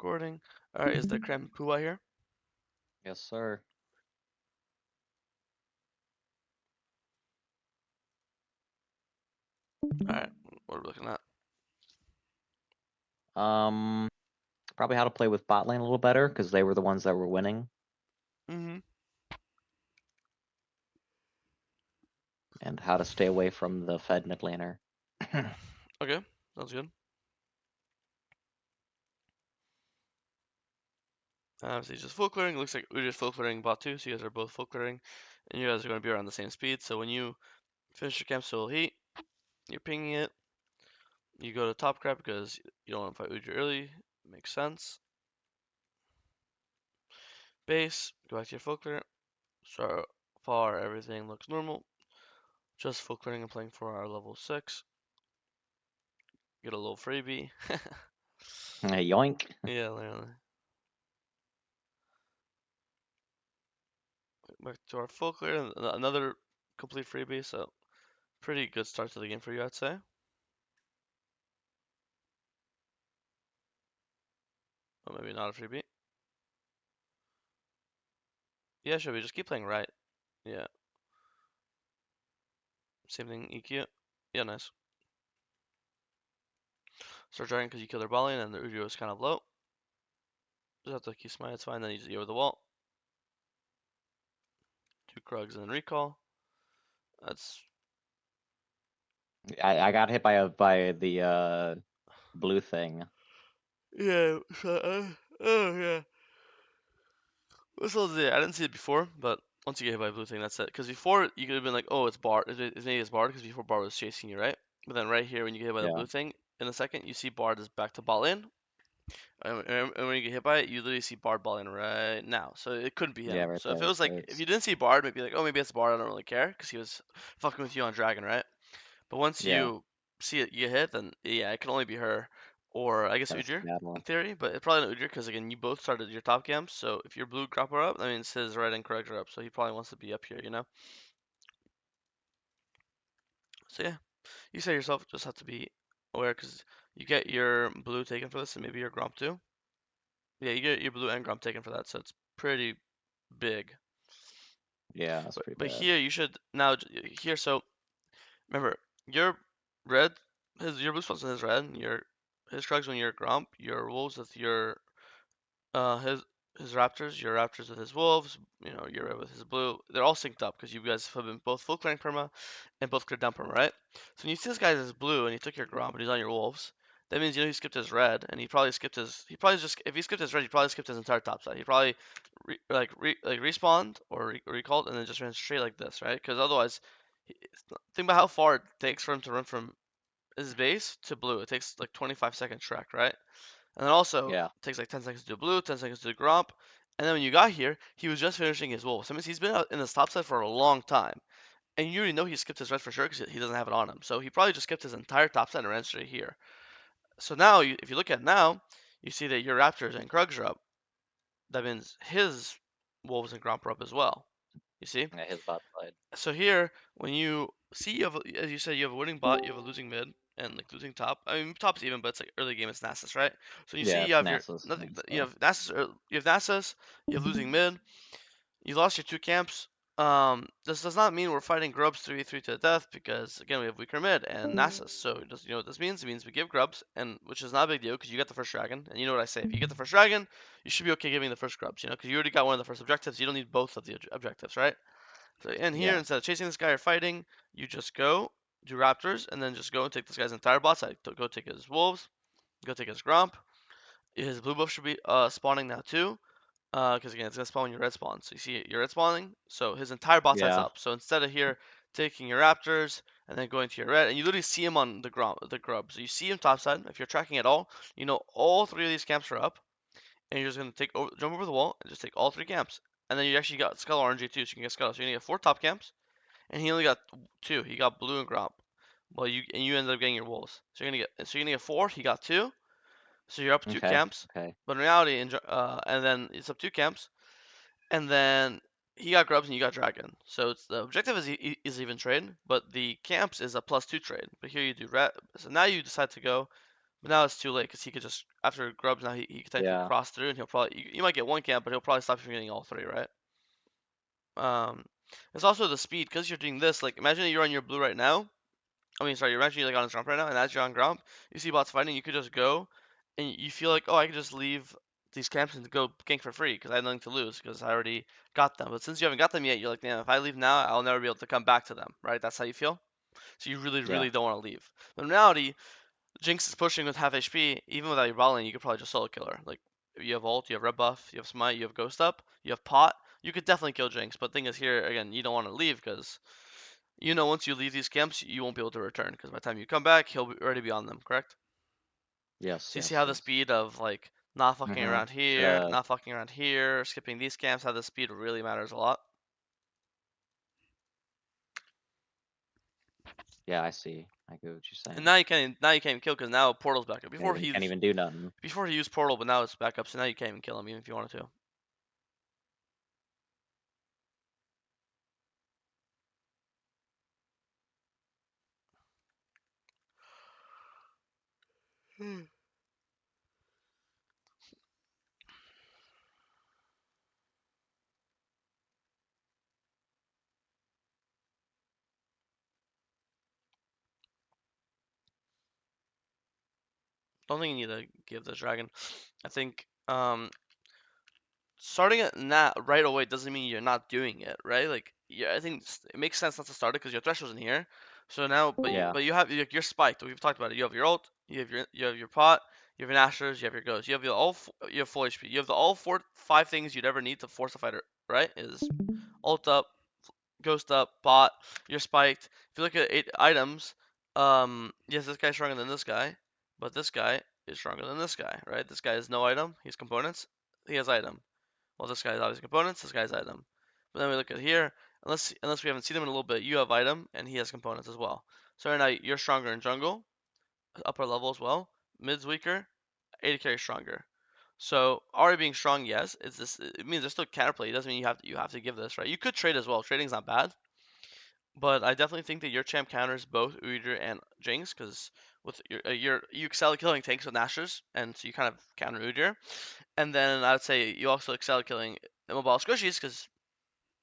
recording. Alright, is the creme pua here? Yes, sir. Alright, what are we looking at? Um, Probably how to play with bot lane a little better because they were the ones that were winning, Mm-hmm. and how to stay away from the Fed mid laner. Okay, sounds good. So he's just full clearing. It looks like Udyr's full clearing bot too, so you guys are both full clearing. And you guys are going to be around the same speed, so when you finish your camp still heat, you're pinging it. You go to top crab because you don't want to fight Udyr early. Makes sense. Base, go back to your full clear. So far, everything looks normal. Just full clearing and playing for our level 6. Get a little freebie. Yoink. Yeah, literally. Back to our full clear, and another complete freebie, so pretty good start to the game for you, I'd say. Or maybe not a freebie. Yeah, should we just keep playing right? Yeah. Same thing, EQ. Yeah, nice. Start dragging because you killed their ball lane and the Udyr was kind of low. Just have to keep smite, it's fine, then you just go over the wall. 2 Krugs and then recall. That's I got hit by the blue thing. yeah, oh yeah. Whistle I didn't see it before, but once you get hit by a blue thing, that's it. Because before you could have been like, oh, it's Bard. Maybe it's Bard because before Bard was chasing you, right? But then right here, when you get hit by the Yeah. blue thing, in a second, you see Bard is back to bot lane. And when you get hit by it, you literally see Bard ball in right now. So it couldn't be Yeah, him. right So if it there. was like, So if it's you didn't see Bard, maybe like, oh, maybe it's Bard, I don't really care, because he was fucking with you on Dragon, right? But once yeah, you see it, you get hit, then yeah, it can only be her. Or I guess that's the Udyr, bad in one. theory, but it's probably not Udyr, because again, you both started your top camps, so if your blue grapple up, that means his red and correct are up, so he probably wants to be up here, you know? So yeah, you say yourself just have to be aware, because you get your blue taken for this, and maybe your Gromp too. Yeah, you get your blue and Gromp taken for that, so it's pretty big. Yeah, that's But pretty but bad. here you should now here. So remember, your red, your blue spawns in his red, his Krugs when you're Gromp, your wolves with your uh his his raptors, your raptors with his wolves, your red with his blue. They're all synced up because you guys have been both full clearing perma and both cleared down perma, right? So when you see this guy as blue and he took your Gromp and he's on your wolves, that means he skipped his red and he probably just if he skipped his red he probably skipped his entire top side. He probably respawned or recalled and then just ran straight like this, right? Because otherwise, think about how far it takes for him to run from his base to blue. It takes like 25 seconds track, right? And then also Yeah, it takes like 10 seconds to do blue, 10 seconds to do Gromp. And then when you got here, he was just finishing his wolves. That means he's been out in this top side for a long time. And you already know he skipped his red for sure because he doesn't have it on him. So he probably just skipped his entire top side and ran straight here. So now, if you look at now, you see that your Raptors and Krugs are up. That means his wolves and Gromp are up as well. You see? yeah, his bot side. So here, when you see you have, as you said, you have a winning bot, you have a losing mid, and like losing top. I mean, top's even, but it's like early game, it's Nasus, right? So you see Yeah, you have your Nasus. nothing, And you stuff. have Nasus, you have Nasus, you have losing mid, you lost your 2 camps. This does not mean we're fighting Grubs 3v3 to the death because again we have weaker mid and Nasus. So you know what this means? It means we give Grubs, and which is not a big deal because you get the first dragon, and you know what I say. If you get the first dragon, you should be okay giving the first Grubs, because you already got one of the first objectives. You don't need both of the objectives, right? So in here, Yeah. instead of chasing this guy or fighting, you just go do Raptors and then just go and take this guy's entire bot side. Go take his wolves, go take his Gromp. His blue buff should be spawning now too. Because again, it's gonna spawn when your red spawn. So you see your red spawning. So his entire bot side's Yeah. up. So instead of here taking your Raptors and then going to your red, and you literally see him on the grub. So you see him topside. If you're tracking at all, you know all 3 of these camps are up, and you're just gonna jump over the wall and just take all 3 camps. And then you actually got Skull RNG too, so you can get Skull. So you're gonna get 4 top camps, and he only got 2. He got blue and gromp. Well, you ended up getting your wolves. So you're gonna get 4. He got 2. So you're up 2 Okay. camps. Okay. But in reality, and then it's up 2 camps, and then he got grubs and you got dragon. So the objective is even trade, but the camps is a +2 trade. But here you do red. So now you decide to go But now it's too late because he could just after grubs now he could technically Yeah. cross through and he'll probably you might get one camp, but he'll probably stop you from getting all three, right? Um, it's also the speed because you're doing this. Like imagine you're on your blue right now. I mean, sorry, you're actually like on his grump right now, and as you're on grump, you see bots fighting, you could just go, and you feel like, oh, I could just leave these camps and go gank for free because I have nothing to lose because I already got them. But since you haven't got them yet, you're like, damn, if I leave now, I'll never be able to come back to them, right? That's how you feel. So you really, Yeah. really don't want to leave. But in reality, Jinx is pushing with half HP. Even without your bot lane, you could probably just solo kill her. Like, you have ult, you have red buff, you have smite, you have ghost up, you have pot. You could definitely kill Jinx. But the thing is here, again, you don't want to leave because once you leave these camps, you won't be able to return because by the time you come back, he'll already be on them, correct? Yes. So you see Yes. how the Yes. speed of like not fucking Mm-hmm. around here, The not fucking around here, skipping these camps, how the speed really matters a lot. Yeah. I see. I get what you're And saying. now you can't even kill because now portal's back up. You can't even do nothing. Before he used portal, but now it's back up, so now you can't even kill him even if you wanted to. Don't think you need to give the dragon. I think starting it now right away doesn't mean you're not doing it, right? Like, yeah, I think it makes sense not to start it because your threshold's in here. So now, Yeah. but you have you're spiked. We've talked about it. You have your ult, you have your pot, you have your nashers, you have your ghost, you have full HP. You have the all four five things you'd ever need to force a fighter, right? Is ult up, ghost up, bot, you're spiked. If you look at 8 items, yes, this guy's stronger than this guy, but this guy is stronger than this guy, right? This guy has no item. He's components. He has item. Well, this guy's obviously components, this guy's item. But then we look at here, unless we haven't seen him in a little bit, you have item and he has components as well. So right now you're stronger in jungle, upper level as well. Mid's weaker, AD carry stronger. So already being strong, yes, it means there's still counterplay. It doesn't mean you have to give this, right? You could trade as well. Trading's not bad. But I definitely think that your champ counters both Udyr and Jinx because with you excel at killing tanks with Nashers, and so you kind of counter Udyr. And then I would say you also excel at killing immobile squishies because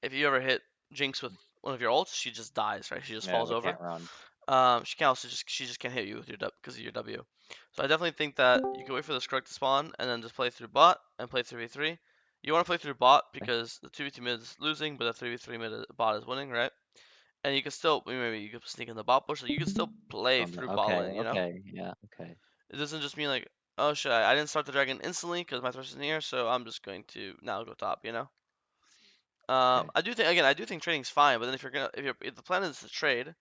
if you ever hit Jinx with one of your ults, she just dies, right? She just Yeah. falls We over. can't run. She just can't hit you with your because of your W. So I definitely think that you can wait for the Scrug to spawn and then just play through bot and play 3v3. You want to play through bot Okay. because the 2v2 mid is losing, but the 3v3 bot is winning, right? And you can still maybe you can sneak in the bot push, so you can still play through bot Okay. lane, you know? Okay. Yeah. Okay. It doesn't just mean like, oh shit, I didn't start the dragon instantly because my thresh is in here, so I'm just going to now go top, you know? Okay. I do think trading's fine, but then if the plan is to trade,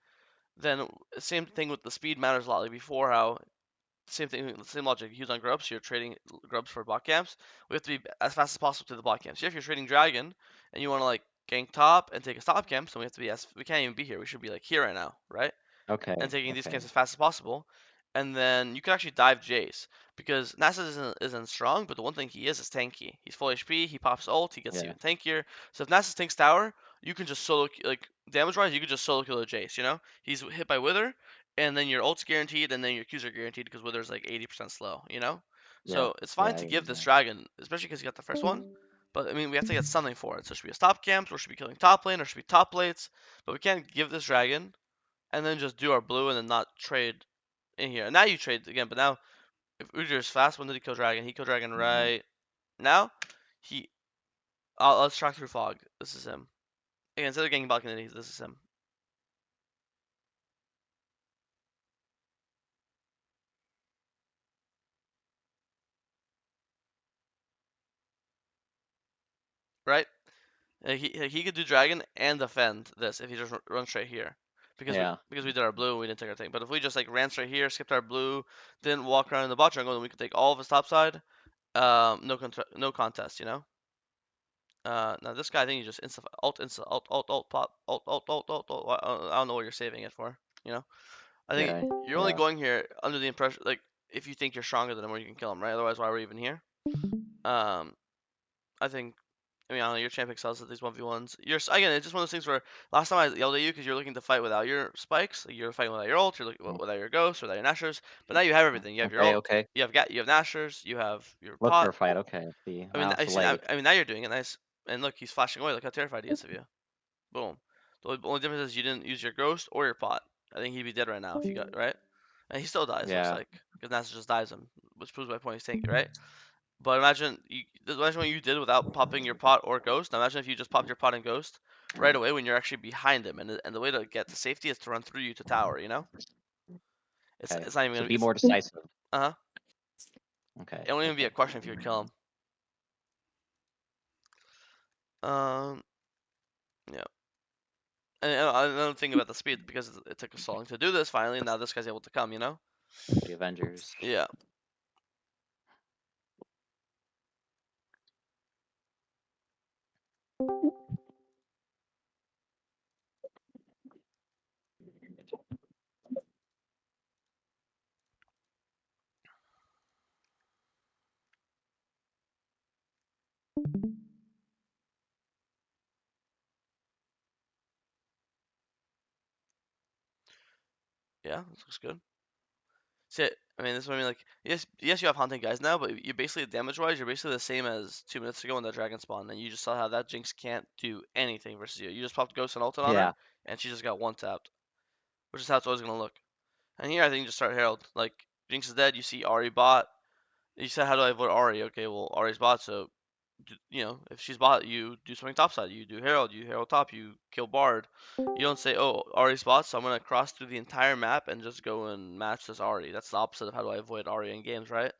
then same thing with the speed matters a lot. Like before, how same thing, same logic used on grubs. You're trading grubs for bot camps. We have to be as fast as possible to the bot camps. If you're trading dragon and you want to like gank top and take a stop camp, so we can't even be here. We should be like here right now, right? And Okay. taking these camps Okay. as fast as possible. And then you can actually dive Jace because Nasus isn't strong, but the one thing he is tanky. He's full HP, he pops ult, he gets Yeah. even tankier. So if Nasus tanks tower, you can just solo like damage wise, you can just solo kill a Jace. You know, he's hit by Wither, and then your ult's guaranteed, and then your Qs are guaranteed because Wither's like 80% slow. You know, Yeah. so it's fine Yeah. to give this Yeah. dragon, especially because you got the first one. But I mean, we have to get something for it. So should we be a stop camps, or should we be killing top lane, or should we be top plates? But we can't give this dragon and then just do our blue and then not trade in here. And now you trade again, but now if Udyr is fast, when did he kill Dragon? He killed Dragon Mm-hmm. right now. He let's track through fog. This is him. Again, instead of getting balcony, this is him. Right? He could do Dragon and defend this if he just runs straight here. Yeah. Because we did our blue, we didn't take our thing. But if we just like ran straight here, skipped our blue, didn't walk around in the bot jungle, then we could take all of his top side. No contest, you know. Now this guy, I think he just alt pop alt. I don't know what you're saving it for. You know, I think Yeah. you're only Yeah. going here under the impression like if you think you're stronger than him or you can kill him, right? Otherwise, why are we even here? Um, I think I mean, I don't know, your champ excels at these 1v1s. Again, it's just one of those things where last time I yelled at you because you're looking to fight without your spikes, like you're fighting without your ult, you're looking Mm, without your ghost, without your nashers. But now you have everything. You have your Okay, ult, okay. you have nashers, you have your Look for pot. a fight. Okay, see. I mean, Wow, I it's see. Now, late. I mean, now you're doing it nice. And look, he's flashing away. Look how terrified he is of you. Boom. The only difference is you didn't use your ghost or your pot. I think he'd be dead right now if you got right. And he still dies. Looks Yeah. like because Nasus just dies him, which proves my point. He's tanky, right? But imagine what you did without popping your pot or ghost. Now imagine if you just popped your pot and ghost right away when you're actually behind him, and the way to get to safety is to run through you to tower. You know, Okay. it's not even So gonna be it's more decisive. uh-huh. Okay. It won't even be a Okay. question if you would kill him. Yeah. And another thing about the speed because it took us so long to do this finally, and now this guy's able to come. You know. The Avengers. Yeah. Yeah. This looks good. See, I mean, this is what I mean. Like, yes, you have hunting guys now, but you basically damage-wise, you're basically the same as 2 minutes ago when that dragon spawned, and you just saw how that Jinx can't do anything versus you. You just popped Ghost and ulted on her, Yeah. and she just got one tapped, which is how it's always gonna look. And here, I think you just start Herald. Like, Jinx is dead. You see Ahri bot. You said, how do I avoid Ahri? Okay, well, Ahri's bot, so if she's bot, you do something topside. You do Herald, you Herald top, you kill Bard. You don't say, oh, Ahri's bot, so I'm gonna cross through the entire map and just go and match this Ahri. That's the opposite of how do I avoid Ahri in games, right?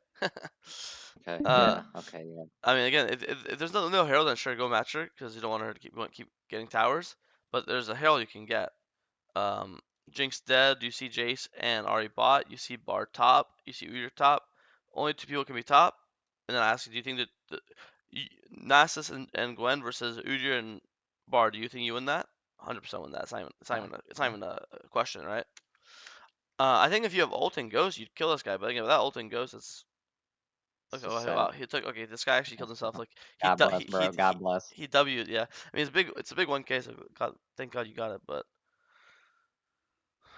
Okay. uh, Yeah. Okay. Yeah. I mean, again, if there's no Herald, then sure, go match her because you don't want her to keep getting towers. But there's a Herald you can get. Um, Jinx dead. You see Jace and Ahri bot. You see Bard top. You see Udyr top. Only two people can be top. And then I ask you, do you think that Nasus and Gwen versus Udyr and Bard, do you think you win that? 100% win that. It's not Okay. even a question, right? I think if you have ult and Ghost, you'd kill this guy. But again, without ult and Ghost, it's It's okay. just Wow, sad. he took. Okay, this guy actually killed himself. Like God bless, bro. God bless. he W'd. Yeah, I mean it's big. It's a big 1K. So thank God you got it. But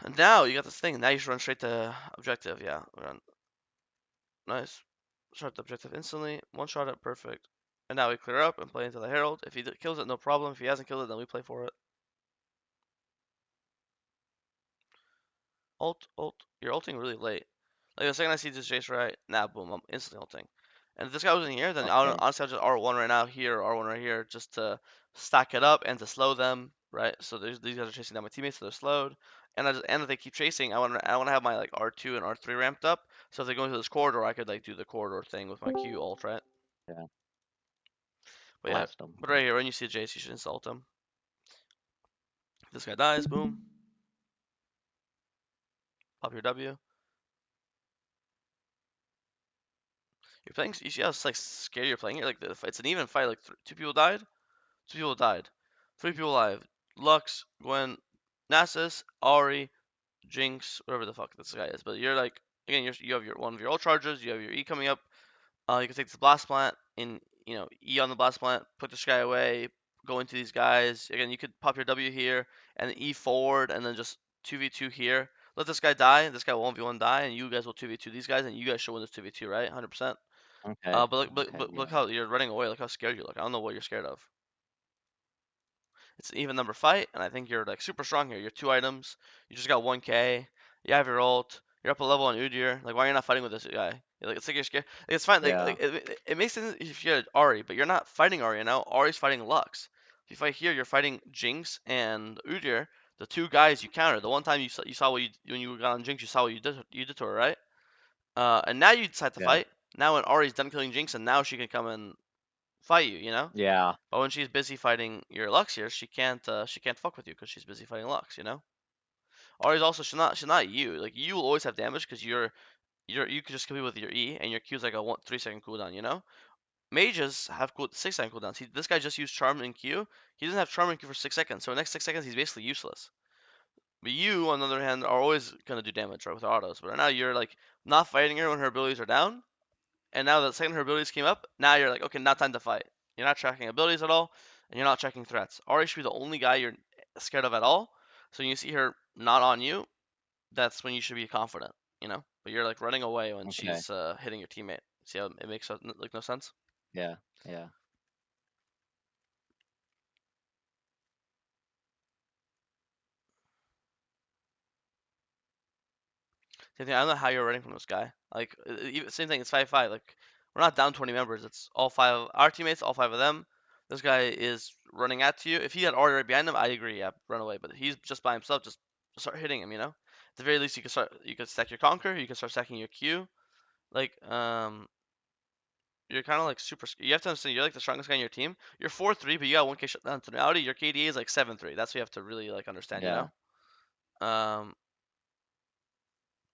and now you got this thing. Now you should run straight to objective. Yeah, run nice. Start the objective instantly. One shot it, perfect. And now we clear up and play into the Herald. If he kills it, no problem. If he hasn't killed it, then we play for it. Ult. You're ulting really late. Like the second I see this Jace right, nah, boom, I'm instantly ulting. And if this guy wasn't here, then Okay. honestly I'll just R1 right now here, R1 right here, just to stack it up and to slow them, right? So these guys are chasing down my teammates, so they're slowed. And if they keep chasing, I want to have my like R2 and R3 ramped up. So if they go into this corridor, I could like do the corridor thing with my Q ult, right? Yeah. But yeah, Blast them. but right here when you see Jace, you should insult him. If this guy dies, boom, pop your W. You're playing. You see how like scary you're playing here. Like it's an even fight. Like two people died. Two people died. Three people alive. Lux, Gwen, Nasus, Ahri, Jinx, whatever the fuck this guy is. But you're like again, you have your one of your ult charges. You have your E coming up. You can take this blast plant and E on the blast plant. Put this guy away. Go into these guys. Again, you could pop your W here and E forward and then just 2v2 here. Let this guy die. This guy will 1v1 die, and you guys will 2v2 these guys, and you guys should win this 2v2, right? 100%. Okay. But Okay. look Yeah. how you're running away. Look how scared you look. I don't know what you're scared of. It's an even number fight, and I think you're like super strong here. You're two items. You just got 1K. You have your ult. You're up a level on Udyr. Like, why are you not fighting with this guy? It's like you're scared. Like, it's fine. Yeah. It makes sense if you had Ahri, but you're not fighting Ahri now. Ahri's fighting Lux. If you fight here, you're fighting Jinx and Udyr, the two guys you countered. The one time you saw what when you got on Jinx, you saw what you did to her, right? And now you decide to Yeah. fight. Now when Ahri's done killing Jinx, and now she can come and fight you, you know? Yeah. But when she's busy fighting your Lux here, she can't fuck with you because she's busy fighting Lux, you know? Ahri's also she's not you. Like you will always have damage because you could just kill me with your E and your Q is like a 3 second cooldown, you know? Mages have 6 second cooldowns. This guy just used Charm and Q. He doesn't have Charm and Q for 6 seconds, so the next 6 seconds he's basically useless. But you, on the other hand, are always gonna do damage right with autos. But right now you're like not fighting her when her abilities are down, and now the second her abilities came up, now you're like, okay, now time to fight. You're not tracking abilities at all, and you're not checking threats. Ahri should be the only guy you're scared of at all. So when you see her not on you, that's when you should be confident, you know. But you're like running away when Okay. she's hitting your teammate. See how it makes like no sense? Yeah. Yeah. Same thing. I don't know how you're running from this guy. Like same thing. It's 5-5. Like we're not down 20 members. It's all five of our teammates, all five of them. This guy is running at you. If he had already right behind him, I agree. Yeah, run away. But he's just by himself. Just start hitting him. You know. At the very least, you can start. You can stack your conquer. You can start stacking your Q. Like you're kind of like super. You have to understand. You're like the strongest guy in your team. You're 4-3, but you got 1K shutdown. In reality, your KDA is like 7-3. That's what you have to really like understand. You Yeah. know.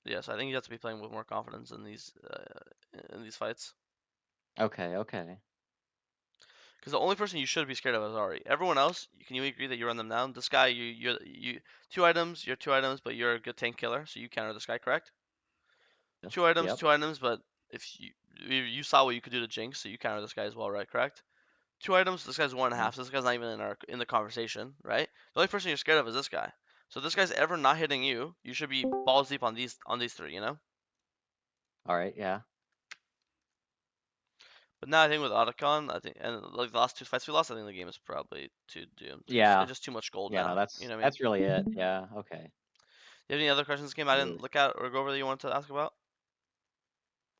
Yeah, so I think you have to be playing with more confidence in these fights. Okay. Okay. Because the only person you should be scared of is Ahri. Everyone else, can you agree that you run them down? This guy, you 2 items, you're 2 items, but you're a good tank killer, so you counter this guy, correct? Yep. 2 items, Yep. 2 items, but if you saw what you could do to Jinx, so you counter this guy as well, right? Correct? 2 items, this guy's one and a Mhm. half, so this guy's not even in the conversation, right? The only person you're scared of is this guy. So if this guy's ever not hitting you, you should be balls deep on these three, you know? All right. Yeah. But now I think with Otacon, I think and like the last 2 fights we lost, I think the game is probably too doomed. It's Yeah. just too much gold Yeah. No, now. You know what I mean? that's really it. Yeah. Okay. You have any other questions, game I didn't Smooth. look at or go over that you wanted to ask about?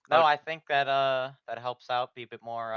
No, I think that that helps out be a bit more